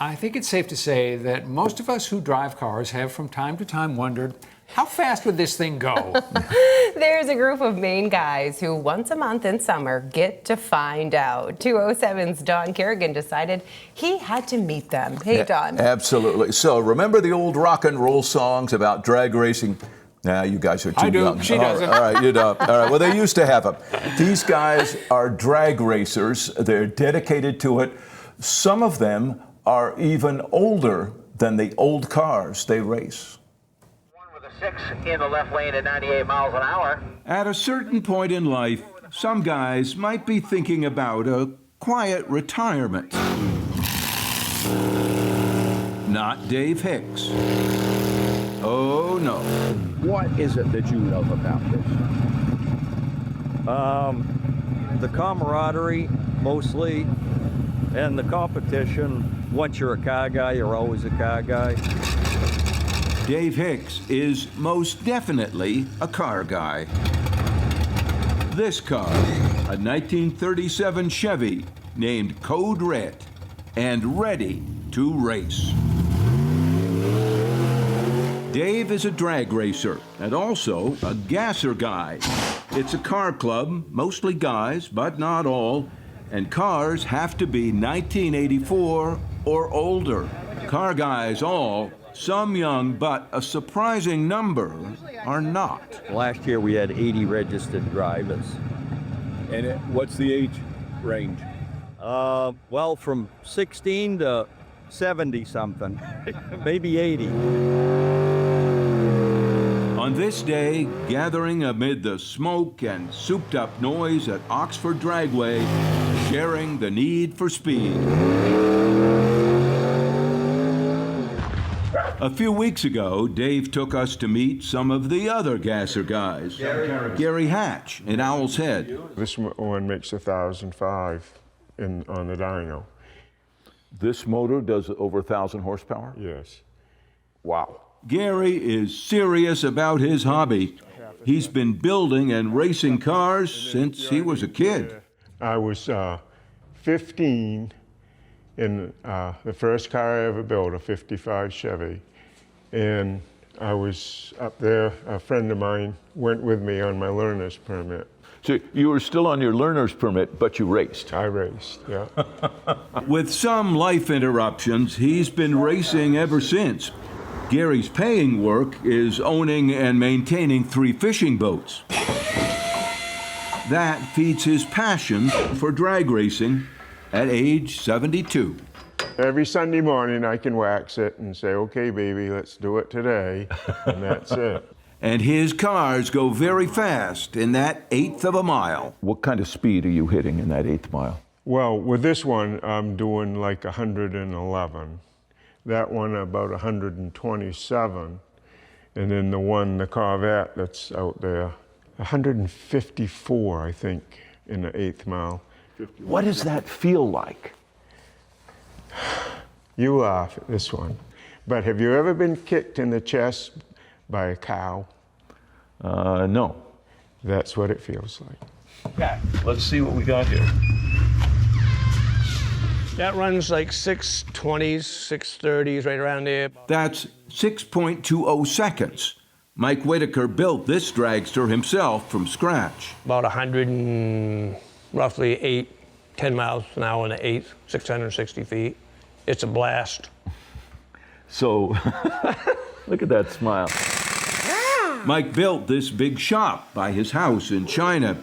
I think it's safe to say that most of us who drive cars have from time to time wondered, how fast would this thing go? There's a group of Maine guys who once a month in summer get to find out. 207's Don Kerrigan decided he had to meet them. Hey, Don. Absolutely. So remember the old rock and roll songs about drag racing? Nah, you guys are too young. I do. She doesn't. All right, you don't. All right. Well, they used to have them. These guys are drag racers. They're dedicated to it. Some of them are even older than the old cars they race. With a 6 in the left lane at 98 miles an hour. At a certain point in life, some guys might be thinking about a quiet retirement. Not Dave Hicks. Oh, no. What is it that you love about this? The camaraderie, mostly, and the competition. Once you're a car guy, you're always a car guy. Dave Hicks is most definitely a car guy. This car, a 1937 Chevy named Code Red, and ready to race. Dave is a drag racer and also a Gassah Guys. It's a car club, mostly guys, but not all, and cars have to be 1984 or older. Car guys all, some young, but a surprising number are not. Last year we had 80 registered drivers. And what's the age range? Well, from 16 to 70 something, maybe 80. On this day, gathering amid the smoke and souped-up noise at Oxford Dragway, sharing the need for speed. A few weeks ago, Dave took us to meet some of the other Gassah Guys. Gary Hatch in Owl's Head. This one makes 1,005 on the dyno. This motor does over 1,000 horsepower? Yes. Wow. Gary is serious about his hobby. He's been building and racing cars since he was a kid. I was 15 in the first car I ever built, a 55 Chevy. And I was up there, a friend of mine went with me on my learner's permit. So you were still on your learner's permit, but you raced? I raced, yeah. With some life interruptions, he's been racing ever since. Gary's paying work is owning and maintaining 3 fishing boats. That feeds his passion for drag racing at age 72. Every Sunday morning I can wax it and say, okay, baby, let's do it today, and that's it. And his cars go very fast in that 1/8 of a mile. What kind of speed are you hitting in that 1/8 mile? Well, with this one, I'm doing like 111. That one about 127. And then the Corvette that's out there, 154, I think, in the 1/8 mile. What does that feel like? You laugh at this one. But have you ever been kicked in the chest by a cow? No. That's what it feels like. Okay, let's see what we got here. That runs like 620s, 630s, right around there. That's 6.20 seconds. Mike Whitaker built this dragster himself from scratch. About 100 and roughly 10 miles an hour in the 1/8, 660 feet. It's a blast. So, look at that smile. Mike built this big shop by his house in China.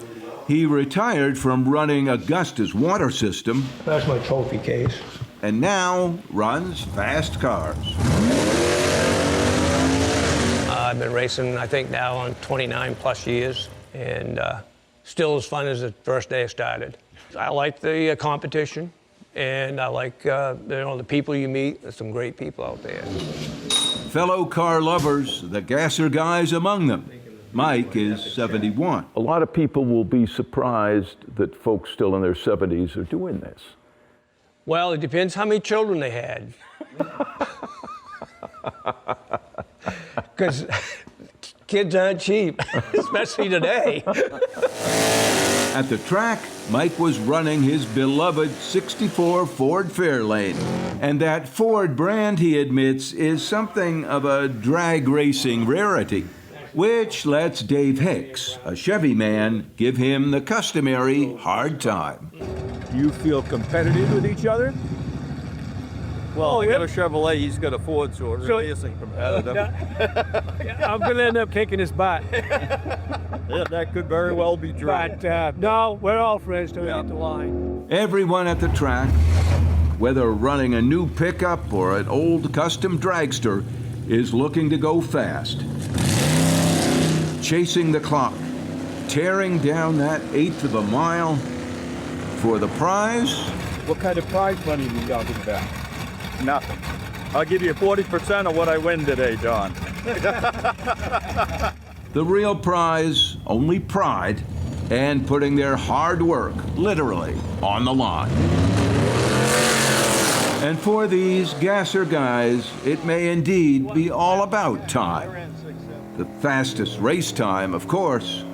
He retired from running Augusta's water system. That's my trophy case. And now runs fast cars. I've been racing, I think, now on 29 plus years, and still as fun as the first day I started. I like the competition, and I like the people you meet. There's some great people out there. Fellow car lovers, the Gassah Guys among them. Mike is 71. A lot of people will be surprised that folks still in their 70s are doing this. Well, it depends how many children they had. Because kids aren't cheap, especially today. At the track, Mike was running his beloved '64 Ford Fairlane. And that Ford brand, he admits, is something of a drag racing rarity, which lets Dave Hicks, a Chevy man, give him the customary hard time. You feel competitive with each other? Well, I got a Chevrolet, he's got a Ford, so it's racing competitive. I'm going to end up kicking his butt. Yeah, that could very well be true. But no, we're all friends till we hit the line. Everyone at the track, whether running a new pickup or an old custom dragster, is looking to go fast. Chasing the clock, tearing down that eighth of a mile for the prize. What kind of prize money are we talking about? Nothing. I'll give you 40% of what I win today, John. The real prize, only pride, and putting their hard work, literally, on the line. And for these Gassah guys, it may indeed be all about time. The fastest race time, of course,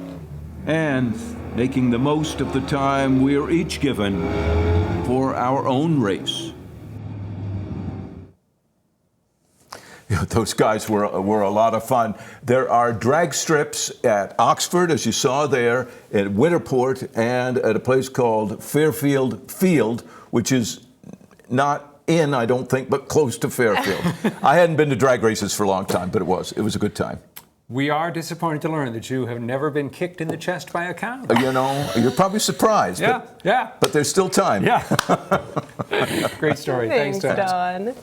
and making the most of the time we're each given for our own race. Those guys were a lot of fun. There are drag strips at Oxford, as you saw there, at Winterport, and at a place called Fairfield Field, which is not in, I don't think, but close to Fairfield. I hadn't been to drag races for a long time, but it was a good time. We are disappointed to learn that you have never been kicked in the chest by a cow. You know, you're probably surprised. Yeah, but there's still time. Yeah. Great story. Thanks, Don. Don.